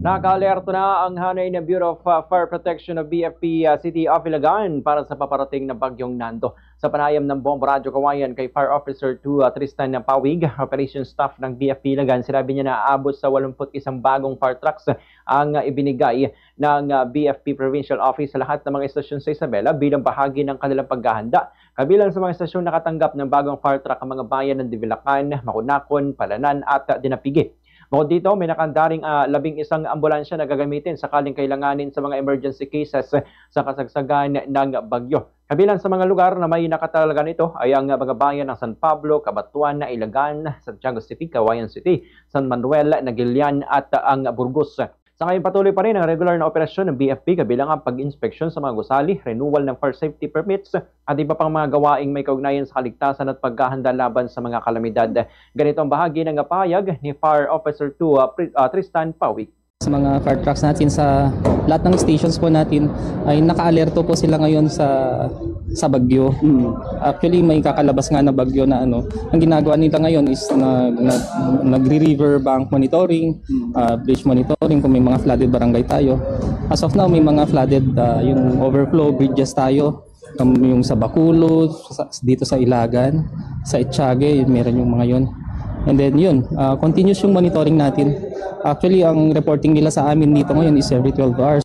Nakaalerto na ang hanay ng Bureau of Fire Protection of BFP City of Ilagan para sa paparating na bagyong Nando. Sa panayam ng Bombo Radyo Kawayan kay Fire Officer 2 Tristan Pawig, Operation Staff ng BFP Ilagan, sinabi niya na aabot sa 81 bagong fire trucks ang ibinigay ng BFP Provincial Office sa lahat ng mga istasyon sa Isabela bilang bahagi ng kanilang paghahanda. Kabilang sa mga istasyon nakatanggap ng bagong fire truck ang mga bayan ng Divilacan, Macunacon, Palanan at Dinapigi. Bukod dito, may nakandaring 11 ambulansya na gagamitin sakaling kailanganin sa mga emergency cases sa kasagsagan ng bagyo. Kabilang sa mga lugar na may nakatalaga nito ay ang mga bayan ng San Pablo, Cabanatuan, Ilagan, Santiago City, Kawayan City, San Manuel, Nagilian at ang Burgos. Sa ngayon patuloy pa rin ang regular na operasyon ng BFP kabilang ang pag-inspeksyon sa mga gusali, renewal ng fire safety permits at iba pang mga gawaing may kaugnayan sa kaligtasan at paghahanda laban sa mga kalamidad. Ganito ang bahagi ng pahayag ni Fire Officer 2 Tristan Pawig. Sa mga fire trucks natin sa lahat ng stations po natin ay naka-alerto po sila ngayon sa bagyo. Actually may kakalabas nga na bagyo na ang ginagawa nila ngayon is nagre-river bank monitoring, bridge monitoring kung may mga flooded barangay tayo. As of now may mga flooded yung overflow bridges tayo, yung sa Bacolod, dito sa Ilagan, sa Etiague, meron yung mga yon. And then yun, continuous yung monitoring natin. Actually, ang reporting nila sa amin dito ngayon is every 12 hours.